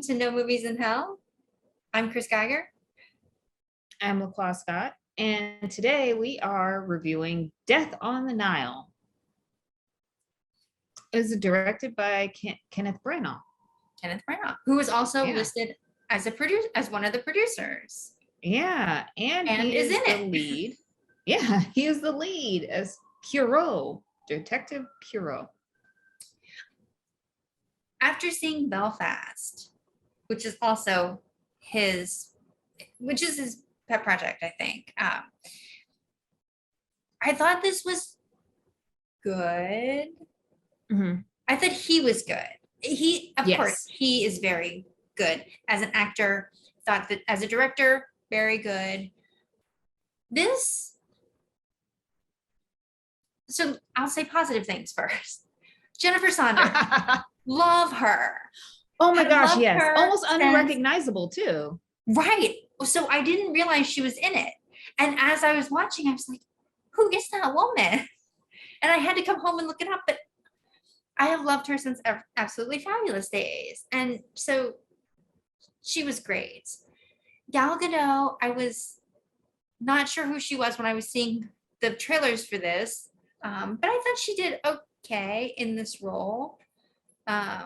Welcome to No Movies in Hell. I'm Chris Geiger. I'm LaClaw Scott, and today we are reviewing Death on the Nile. It was directed by Kenneth Branagh. Kenneth Branagh, who was also listed as a producer, as one of the producers. Yeah, and he is in the lead. Yeah, he is the lead as Poirot, Detective Poirot. After seeing Belfast, which is his pet project, I think. I thought this was good. Mm-hmm. I thought he was good. Of course, he is very good as an actor. Thought that as a director, very good. So I'll say positive things first. Jennifer Saunders, love her. Oh my gosh, yes. Almost unrecognizable too. Right. So I didn't realize she was in it. And as I was watching, I was like, who is that woman? And I had to come home and look it up. But I have loved her since Absolutely Fabulous days. And so she was great. Gal Gadot, I was not sure who she was when I was seeing the trailers for this. But I thought she did okay in this role.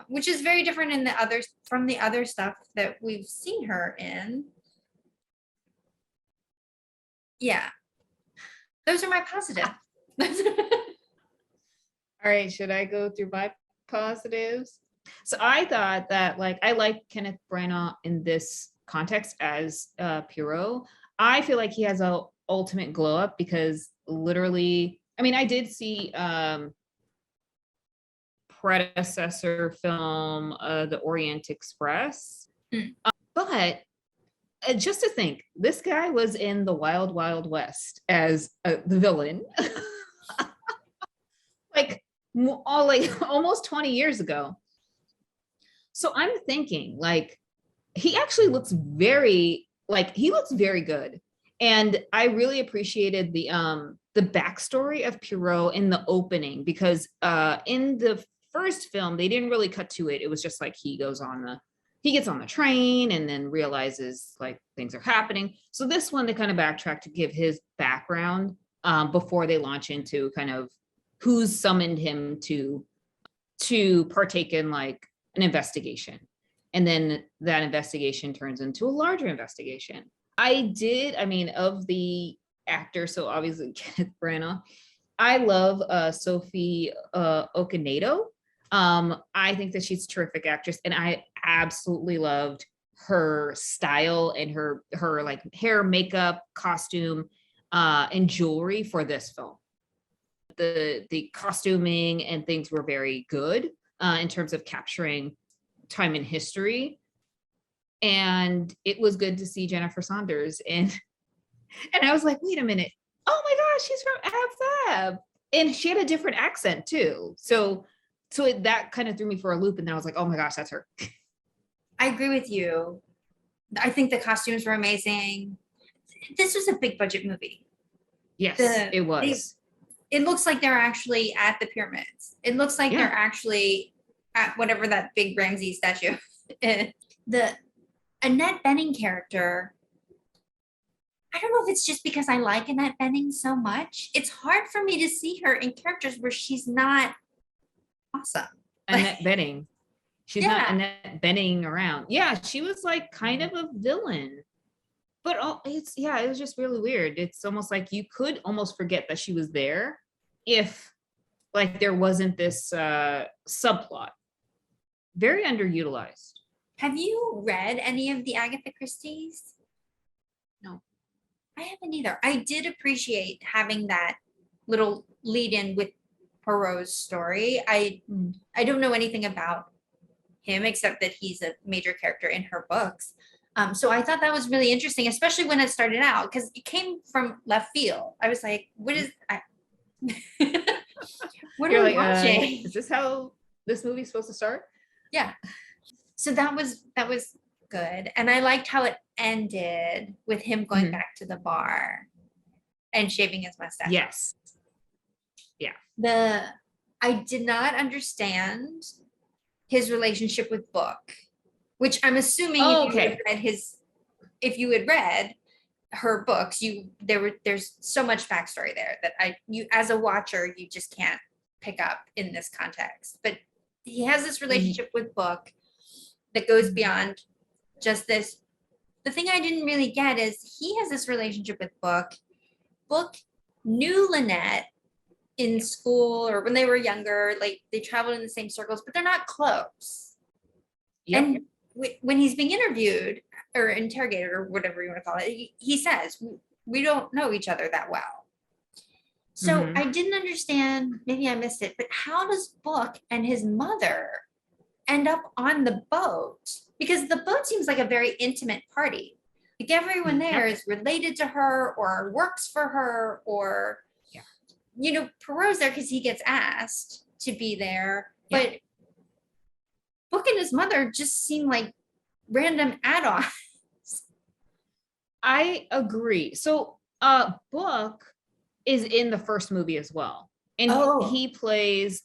Which is very different from the other stuff that we've seen her in. Yeah. Those are my positives. All right, should I go through my positives? So I thought that I like Kenneth Branagh in this context as Poirot. I feel like he has a ultimate glow up because literally, I mean, I did see predecessor film, The Orient Express. But just to think, this guy was in the Wild Wild West as the villain. Almost 20 years ago. So I'm thinking he actually looks very good. And I really appreciated the backstory of Poirot in the opening because in the first film, they didn't really cut to it. It was just he gets on the train and then realizes things are happening. So this one, they kind of backtrack to give his background before they launch into kind of who's summoned him to partake in an investigation. And then that investigation turns into a larger investigation. Of the actor, so obviously Kenneth Branagh, I love Sophie Okonedo. I think that she's a terrific actress, and I absolutely loved her style and her hair, makeup, costume, and jewelry for this film. The costuming and things were very good in terms of capturing time in history. And it was good to see Jennifer Saunders. And I was like, wait a minute. Oh my gosh, she's from Ab Fab. And she had a different accent too. So that kind of threw me for a loop. And then I was like, oh my gosh, that's her. I agree with you. I think the costumes were amazing. This was a big budget movie. Yes, it was. It looks like they're actually at the pyramids. It looks like they're actually at whatever that big Ramses statue is. The Annette Bening character, I don't know if it's just because I like Annette Bening so much. It's hard for me to see her in characters where she's not awesome. Annette Bening. She's not Annette Bening around. Yeah, she was kind of a villain. But it was just really weird. It's almost like you could almost forget that she was there if there wasn't this subplot. Very underutilized. Have you read any of the Agatha Christie's? No. I haven't either. I did appreciate having that little lead in with Poirot's story. I don't know anything about him except that he's a major character in her books. So I thought that was really interesting, especially when it started out, because it came from left field. I was like, what are we watching? Is this how this movie's supposed to start? Yeah. So that was good. And I liked how it ended with him going back to the bar and shaving his mustache. Yes. Yeah. I did not understand his relationship with Book. which I'm assuming Oh, if you had okay. read if you had read her books, there's so much backstory there that you as a watcher, you just can't pick up in this context. But he has this relationship with Book that goes beyond just this. The thing I didn't really get is he has this relationship with Book. Book knew Lynette in school or when they were younger, like they traveled in the same circles, but they're not close. Yep. And when he's being interviewed or interrogated or whatever you want to call it, he says, we don't know each other that well. So I didn't understand, maybe I missed it, but how does Book and his mother end up on the boat? Because the boat seems like a very intimate party. Like everyone there is related to her or works for her, or, Perot's there because he gets asked to be there. But Book and his mother just seem like random add-ons. I agree. So Book is in the first movie as well. And he plays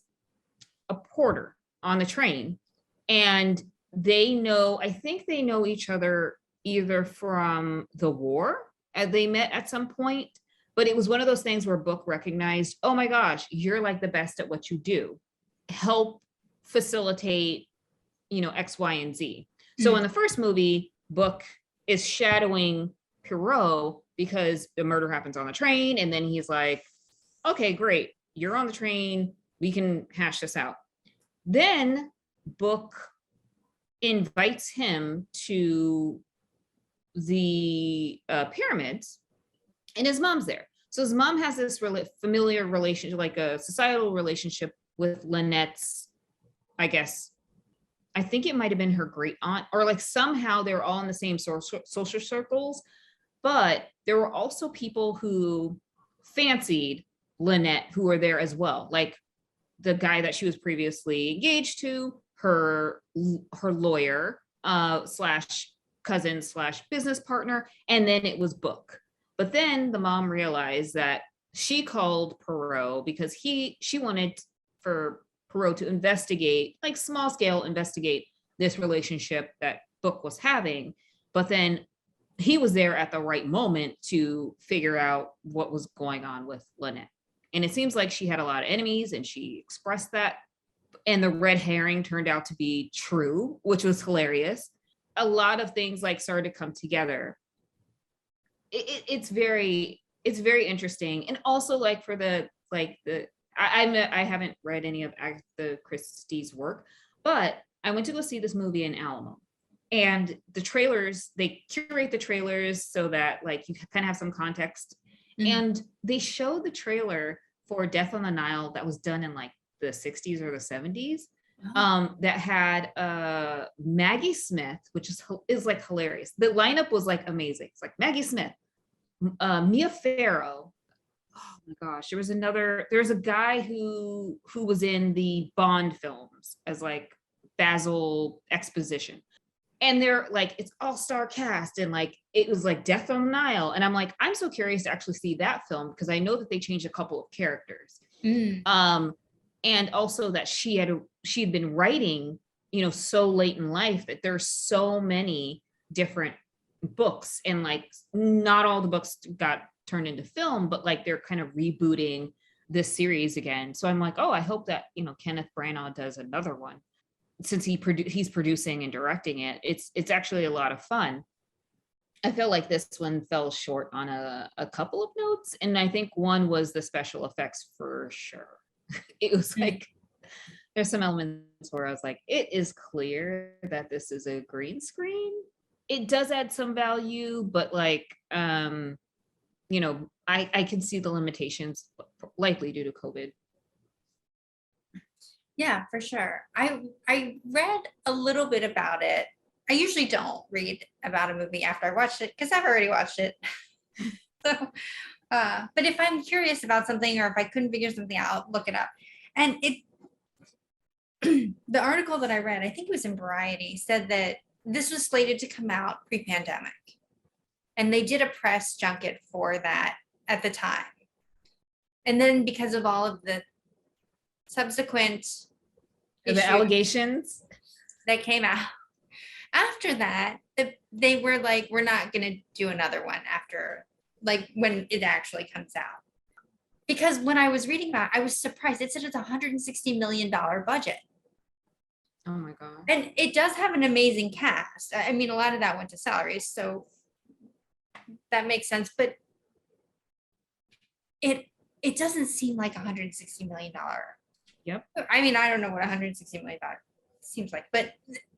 a porter on the train. And I think they know each other either from the war, as they met at some point, but it was one of those things where Book recognized, oh my gosh, you're like the best at what you do. Help facilitate, X, Y, and Z. So in the first movie, Book is shadowing Perot because the murder happens on the train. And then he's like, okay, great. You're on the train. We can hash this out. Then Book invites him to the pyramids, and his mom's there. So his mom has this familiar relationship, like a societal relationship with Lynette's, I guess, I think it might have been her great aunt, or like somehow they were all in the same social circles. But there were also people who fancied Lynette who were there as well, like the guy that she was previously engaged to, her lawyer slash cousin slash business partner, and then it was Book. But then the mom realized that she called Perot because she wanted for Perot to investigate, like small scale investigate this relationship that Book was having. But then he was there at the right moment to figure out what was going on with Lynette. And it seems like she had a lot of enemies, and she expressed that. And the red herring turned out to be true, which was hilarious. A lot of things like started to come together. It's very interesting. And also like for I haven't read any of Agatha Christie's work, but I went to go see this movie in Alamo. And the trailers, they curate the trailers so that like you kind of have some context. And they showed the trailer for Death on the Nile that was done in like the 60s or the 70s. That had Maggie Smith, which is like hilarious. The lineup was like amazing. It's like Maggie Smith, Mia Farrow. Oh my gosh, there's a guy who was in the Bond films as like Basil Exposition. And they're like, it's all-star cast, and like it was like Death on the Nile. And I'm like, I'm so curious to actually see that film because I know that they changed a couple of characters. And also that she had been writing, so late in life that there's so many different books, and like not all the books got turned into film, but like they're kind of rebooting this series again. So I'm like, oh, I hope that, Kenneth Branagh does another one. Since he's producing and directing it, it's actually a lot of fun. I feel like this one fell short on a couple of notes, and I think one was the special effects for sure. It was like there's some elements where I was like, it is clear that this is a green screen. It does add some value, but like I can see the limitations, likely due to COVID. Yeah, for sure. I read a little bit about it. I usually don't read about a movie after I watched it because I've already watched it. So, but if I'm curious about something or if I couldn't figure something out, I'll look it up. And the article that I read, I think it was in Variety, said that this was slated to come out pre-pandemic. And they did a press junket for that at the time. And then because of all of the subsequent the allegations that came out, after that, they were like, we're not going to do another one after, like, when it actually comes out. Because when I was reading about it, I was surprised. It said it's $160 million budget. Oh my God. And it does have an amazing cast. I mean, a lot of that went to salaries, so that makes sense. But it doesn't seem like $160 million. Yep. I mean, I don't know what $160 million seems like, but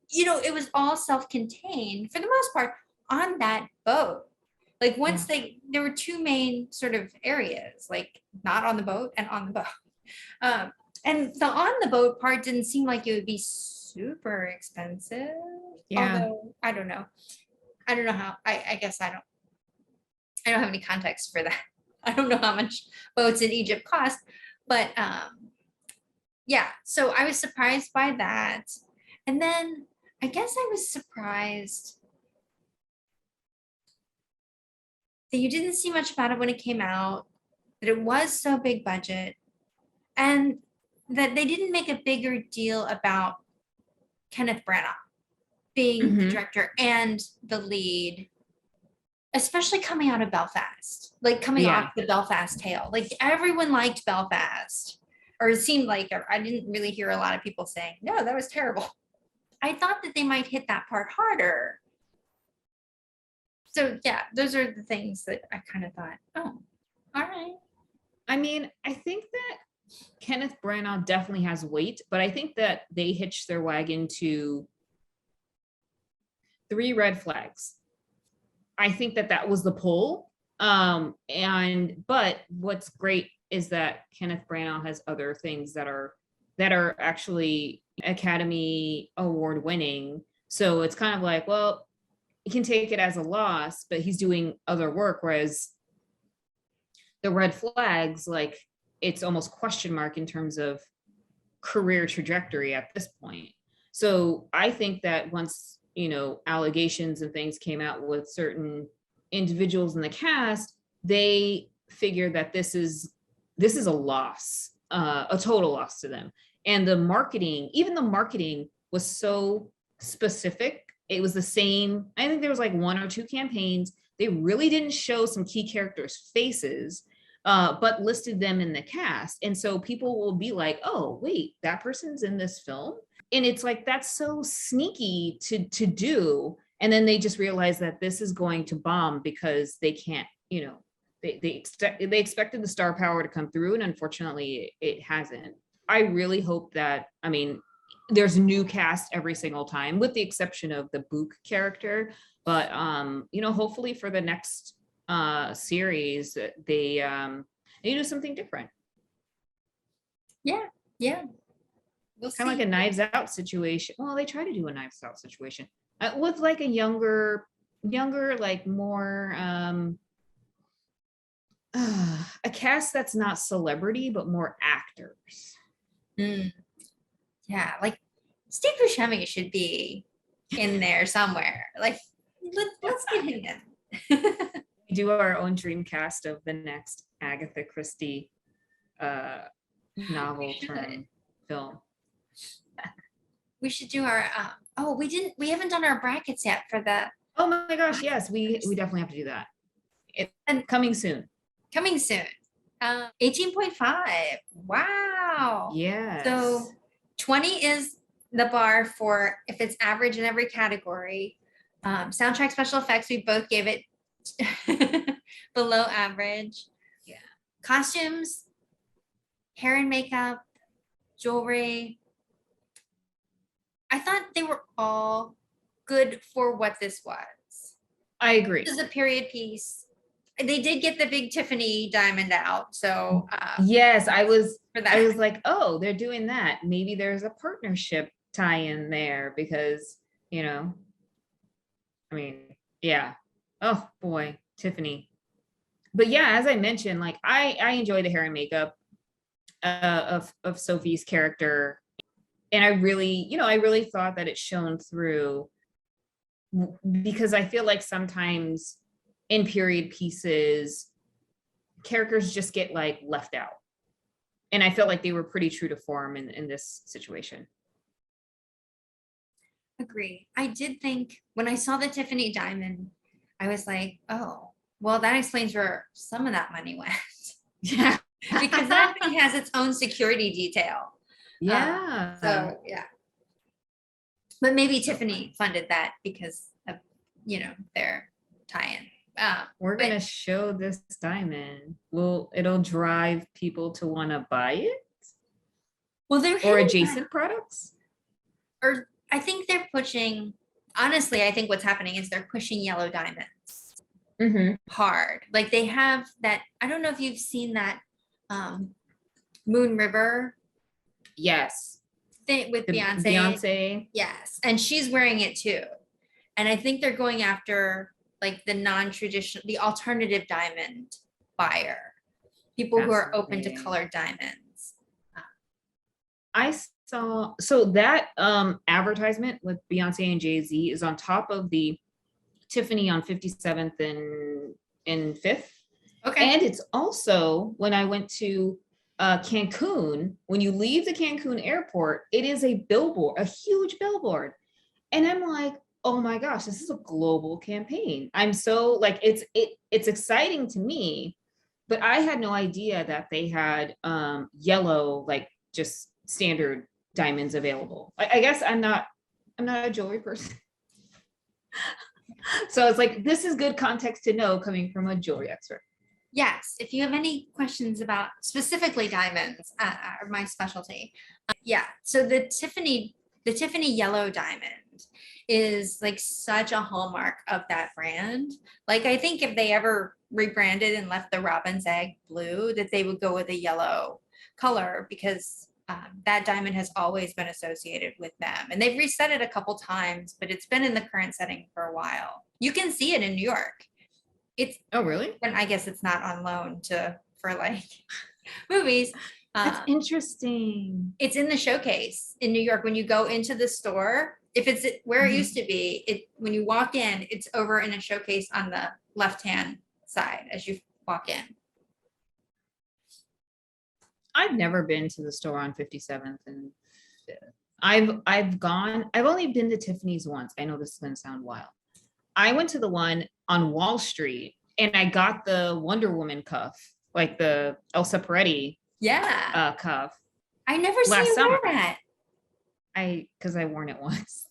it was all self-contained for the most part on that boat. Like once there were two main sort of areas, like not on the boat and on the boat. And the on the boat part didn't seem like it would be super expensive. Yeah. Although I don't know. I don't know how, I guess I don't have any context for that. I don't know how much boats in Egypt cost, but yeah, so I was surprised by that. And then I guess I was surprised that you didn't see much about it when it came out, that it was so big budget, and that they didn't make a bigger deal about Kenneth Branagh being the director and the lead, especially coming out of Belfast, like coming off the Belfast tale. Like everyone liked Belfast, or it seemed like. I didn't really hear a lot of people saying, no, that was terrible. I thought that they might hit that part harder. So yeah, those are the things that I kind of thought, oh, all right. I mean, I think that Kenneth Branagh definitely has weight, but I think that they hitched their wagon to 3 red flags. I think that was the pull. But what's great is that Kenneth Branagh has other things that are actually Academy Award winning. So it's kind of like, well, you can take it as a loss, but he's doing other work. Whereas the red flags, like it's almost question mark in terms of career trajectory at this point. So I think that once, allegations and things came out with certain individuals in the cast, they figured that this is a loss, a total loss to them. And even the marketing was so specific. It was the same. I think there was like 1 or 2 campaigns. They really didn't show some key characters' faces, but listed them in the cast. And so people will be like, oh, wait, that person's in this film. And it's like, that's so sneaky to do. And then they just realize that this is going to bomb because they can't, they expected the star power to come through. And unfortunately it hasn't. I really hope that, there's a new cast every single time, with the exception of the Book character. But, hopefully for the next series, they do something different. Yeah. We'll kind of like a Knives Out situation. Well, they try to do a Knives Out situation with like a younger, like more a cast that's not celebrity but more actors. Yeah, like Steve Buscemi should be in there somewhere. Like let's get him in. We do our own dream cast of the next Agatha Christie novel turn film. We should do our we haven't done our brackets yet for the. Oh my gosh, yes, we definitely have to do that. And coming soon. 18.5. Wow. Yeah. So 20 is the bar for if it's average in every category. Soundtrack, special effects, we both gave it below average. Yeah. Costumes, hair and makeup, jewelry. I thought they were all good for what this was. I agree. This is a period piece. They did get the big Tiffany diamond out. So yes, I was like, oh, they're doing that. Maybe there's a partnership tie-in there because, yeah. Oh boy, Tiffany. But yeah, as I mentioned, like I enjoy the hair and makeup of Sophie's character. And I really thought that it shone through, because I feel like sometimes in period pieces, characters just get like left out. And I felt like they were pretty true to form in this situation. Agree. I did think when I saw the Tiffany diamond, I was like, oh, well, that explains where some of that money went. Yeah. Because that thing has its own security detail. Yeah. So yeah. But maybe Tiffany funded that because of, their tie-in. We're But gonna show this diamond. It'll drive people to want to buy it well, they're or hitting adjacent products? or I think they're pushing, honestly, I think what's happening is they're pushing yellow diamonds Mm-hmm. hard. Like they have that, I don't know if you've seen that Moon River Yes. thing with The Beyonce. Beyonce. Yes. And she's wearing it too. And I think they're going after like the non-traditional, the alternative diamond buyer, people who are open to Fascinating. colored diamonds. I saw so that advertisement with Beyonce and Jay-Z is on top of the Tiffany on 57th and 5th. Okay. And it's also when I went to Cancun, when you leave the Cancun airport, it is a billboard, a huge billboard. And I'm like, oh my gosh, this is a global campaign. I'm so like it's exciting to me, but I had no idea that they had yellow, like just standard diamonds available. I guess I'm not a jewelry person. So it's like this is good context to know coming from a jewelry expert. Yes. If you have any questions about specifically diamonds, are my specialty. Yeah. So the Tiffany yellow diamond is like such a hallmark of that brand. Like I think if they ever rebranded and left the robin's egg blue, that they would go with a yellow color because that diamond has always been associated with them. And they've reset it a couple times, but it's been in the current setting for a while. You can see it in New York. It's Oh, really? and I guess it's not on loan for like movies. That's interesting. It's in the showcase in New York. When you go into the store, if it's where it used to be, when you walk in, it's over in a showcase on the left-hand side as you walk in. I've never been to the store on 57th and 5th. I've only been to Tiffany's once. I know this is gonna sound wild. I went to the one on Wall Street and I got the Wonder Woman cuff, like the Elsa Peretti Yeah. cuff. I never seen you wear that. Because I worn it once.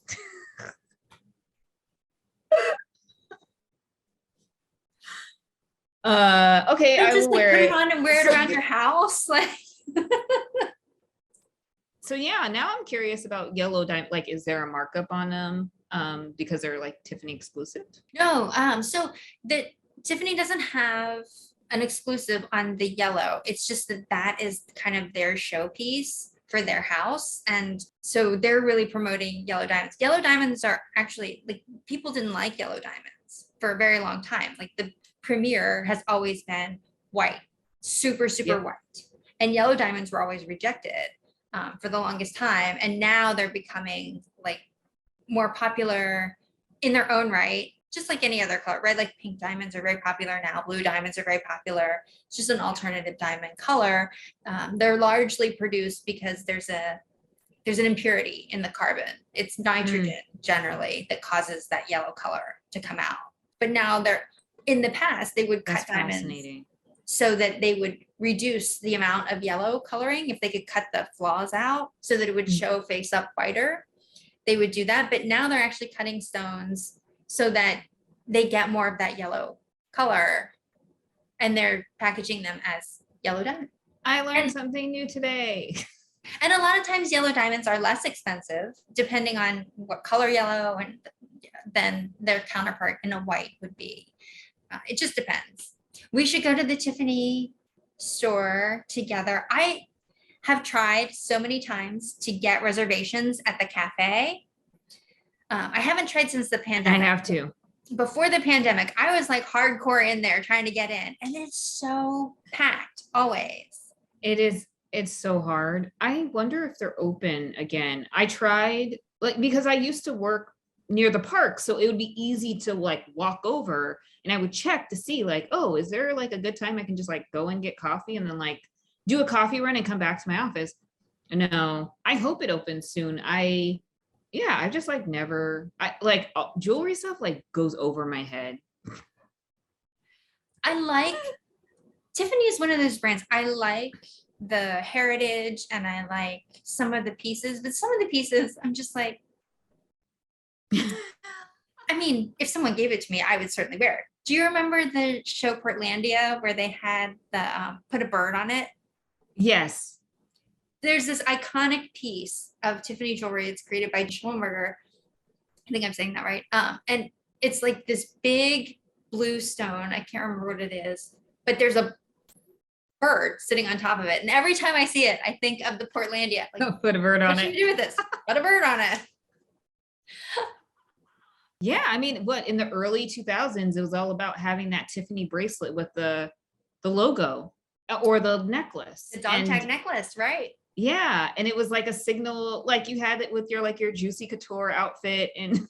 Okay, So I just will like wear put it it. on and wear it around your house. Like So yeah, now I'm curious about yellow diamond. Like, is there a markup on them? Because they're like Tiffany exclusive. no, so the Tiffany doesn't have an exclusive on the yellow. It's just that is kind of their showpiece for their house. And so they're really promoting yellow diamonds. Yellow diamonds are actually like people didn't like yellow diamonds for a very long time. Like the premier has always been white, super Yep. white. And yellow diamonds were always rejected for the longest time. And now they're becoming like more popular in their own right, just like any other color, right? Like pink diamonds are very popular now. Blue diamonds are very popular. It's just an alternative diamond color. They're largely produced because there's an impurity in the carbon. It's nitrogen generally that causes that yellow color to come out. But now in the past, they would That's cut diamonds fascinating. so that they would reduce the amount of yellow coloring if they could cut the flaws out so that it would show face up whiter. They would do that. But now they're actually cutting stones so that they get more of that yellow color and they're packaging them as yellow diamond. I learned something new today. And a lot of times yellow diamonds are less expensive depending on what color yellow and than their counterpart in a white would be. It just depends. We should go to the Tiffany store together. I have tried so many times to get reservations at the cafe. I haven't tried since the I pandemic. have to. Before the pandemic, I was like hardcore in there trying to get in, and it's so packed always. It's so hard. I wonder if they're open again. I tried like because I used to work near the park, so it would be easy to like walk over and I would check to see like, oh, is there like a good time I can just like go and get coffee and then like do a coffee run and come back to my office. No, I hope it opens soon. yeah, I just like never, I like jewelry stuff like goes over my head. I like Tiffany is one of those brands. I like the heritage and I like some of the pieces, but some of the pieces I'm just like, I mean, if someone gave it to me, I would certainly wear it. Do you remember the show Portlandia where they had the put a bird on it? Yes. There's this iconic piece of Tiffany jewelry. It's created by Schlumberger. I think I'm saying that right. And it's like this big blue stone. I can't remember what it is, but there's a bird sitting on top of it. And every time I see it, I think of the Portlandia. Like, Put a bird on what should it. we do with this? Put a bird on it. Yeah, I mean, what in the early 2000s, it was all about having that Tiffany bracelet with the logo or the necklace. The dog tag necklace, right? Yeah, and it was like a signal, like you had it with your like your Juicy Couture outfit, and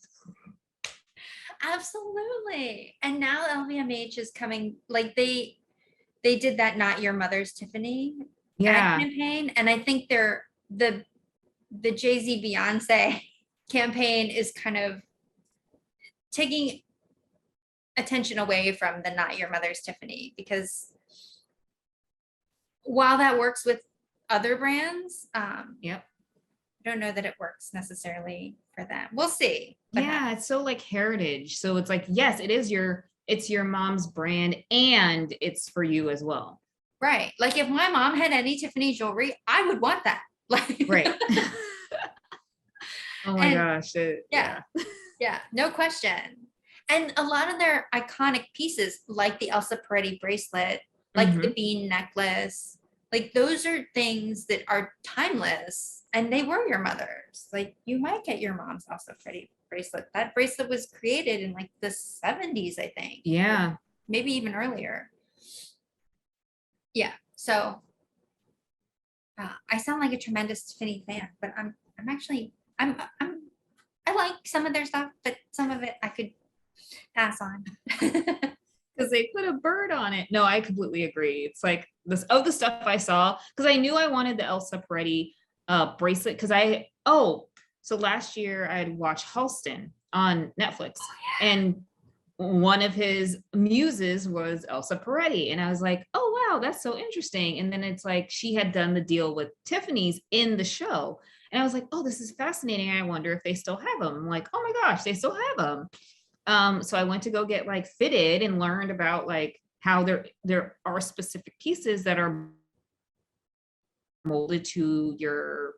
Absolutely. And now LVMH is coming, like they did that Not Your Mother's Tiffany ad yeah, campaign. And I think they're the Jay-Z Beyonce campaign is kind of taking attention away from the Not Your Mother's Tiffany, because while that works with other brands, yep. I don't know that it works necessarily for them. We'll see. Yeah, it's so like heritage. So it's like, yes, it's your mom's brand and it's for you as well. Right. Like if my mom had any Tiffany jewelry, I would want that. Like Right. Oh my and gosh. yeah, yeah, no question. And a lot of their iconic pieces, like the Elsa Peretti bracelet, like the Mhm. bean necklace, like those are things that are timeless and they were your mother's. Like you might get your mom's Elsa Peretti bracelet. That bracelet was created in like the 70s, I think. Yeah. Maybe even earlier. Yeah. So I sound like a tremendous Tiffany fan, but I'm actually I like some of their stuff, but some of it I could pass on. Because they put a bird on it. No, I completely agree. It's like this, oh, the stuff I saw, because I knew I wanted the Elsa Peretti bracelet. Because so last year I had watched Halston on Netflix, and one of his muses was Elsa Peretti. And I was like, oh, wow, that's so interesting. And then it's like she had done the deal with Tiffany's in the show. And I was like, oh, this is fascinating. I wonder if they still have them. I'm like, oh my gosh, they still have them. So I went to go get like fitted and learned about like how there are specific pieces that are molded to your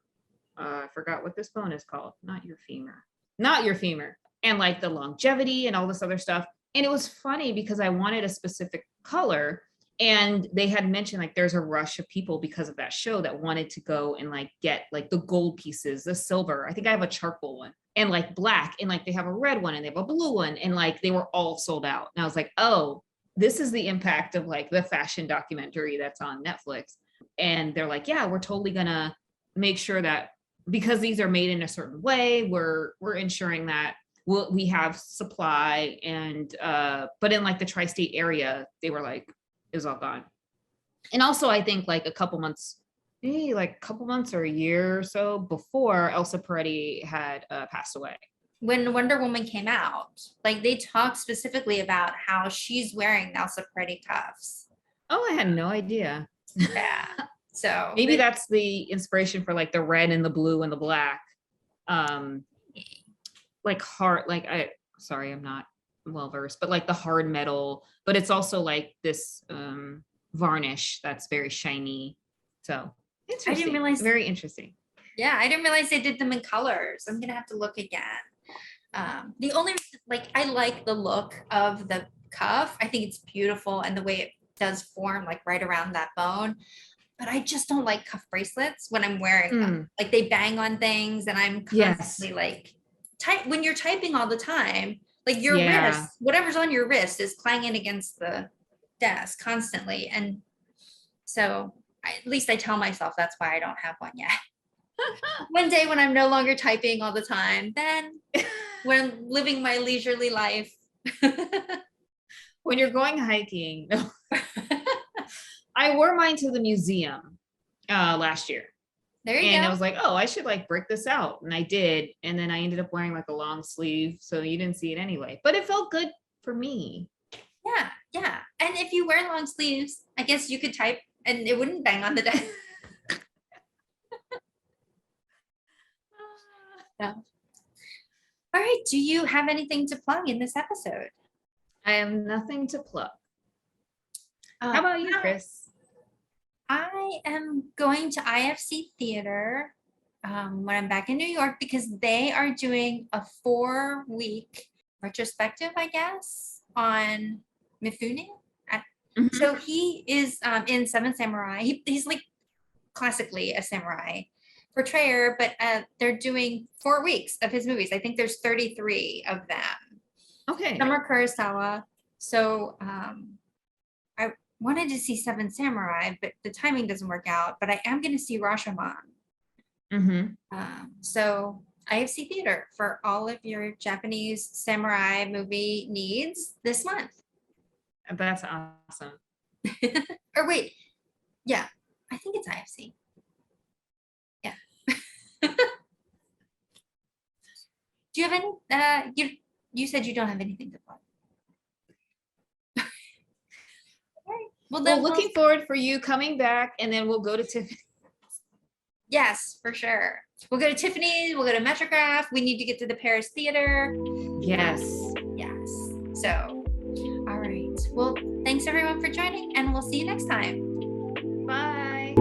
I forgot what this bone is called. Not your femur. And like the longevity and all this other stuff. And it was funny because I wanted a specific color. And they had mentioned like there's a rush of people because of that show that wanted to go and like get like the gold pieces, the silver. I think I have a charcoal one and like black, and like they have a red one and they have a blue one, and like they were all sold out. And I was like, oh, this is the impact of like the fashion documentary that's on Netflix. And they're like, yeah, we're totally gonna make sure that because these are made in a certain way, we're ensuring that we have supply. And but in like the tri-state area, they were like, it was all gone. And also I think like maybe like a couple months or a year or so before Elsa Peretti had passed away. When Wonder Woman came out, like they talked specifically about how she's wearing Elsa Peretti cuffs. Oh, I had no idea. Yeah. So Maybe that's the inspiration for like the red and the blue and the black. Like hard, like sorry, I'm not well versed, but like the hard metal, but it's also like this varnish that's very shiny. So interesting. I didn't realize. Very interesting. Yeah, I didn't realize they did them in colors. I'm gonna have to look again. The only like I like the look of the cuff. I think it's beautiful and the way it does form like right around that bone. But I just don't like cuff bracelets when I'm wearing them. Like they bang on things and I'm constantly like when you're typing all the time, like your wrist, whatever's on your wrist is clanging against the desk constantly. And so at least I tell myself that's why I don't have one yet. One day when I'm no longer typing all the time, then when I'm living my leisurely life. When you're going hiking. I wore mine to the museum last year. There you And go. I was like, oh, I should like break this out. And I did. And then I ended up wearing like a long sleeve. So you didn't see it anyway. But it felt good for me. Yeah, yeah. And if you wear long sleeves, I guess you could type and it wouldn't bang on the desk. No. All right. Do you have anything to plug in this episode? I have nothing to plug. Uh, How about you, Chris? I am going to IFC Theater when I'm back in New York because they are doing a 4-week retrospective, I guess, on Mifune. Mhm. So he is in Seven Samurai. He's like classically a samurai portrayer, but they're doing 4 weeks of his movies. I think there's 33 of them. Okay. Some are Kurosawa. So I wanted to see Seven Samurai, but the timing doesn't work out. But I am going to see Rashomon. So IFC Theater for all of your Japanese samurai movie needs this month. That's awesome. Or wait, yeah, I think it's IFC. Yeah. Do you have any? You said you don't have anything to plug. Right. Well, looking forward for you coming back, and then we'll go to Tiffany. Yes, for sure. We'll go to Tiffany's. We'll go to Metrograph. We need to get to the Paris Theater. Yes. Yes. So, all right. Well, thanks everyone for joining, and we'll see you next time. Bye.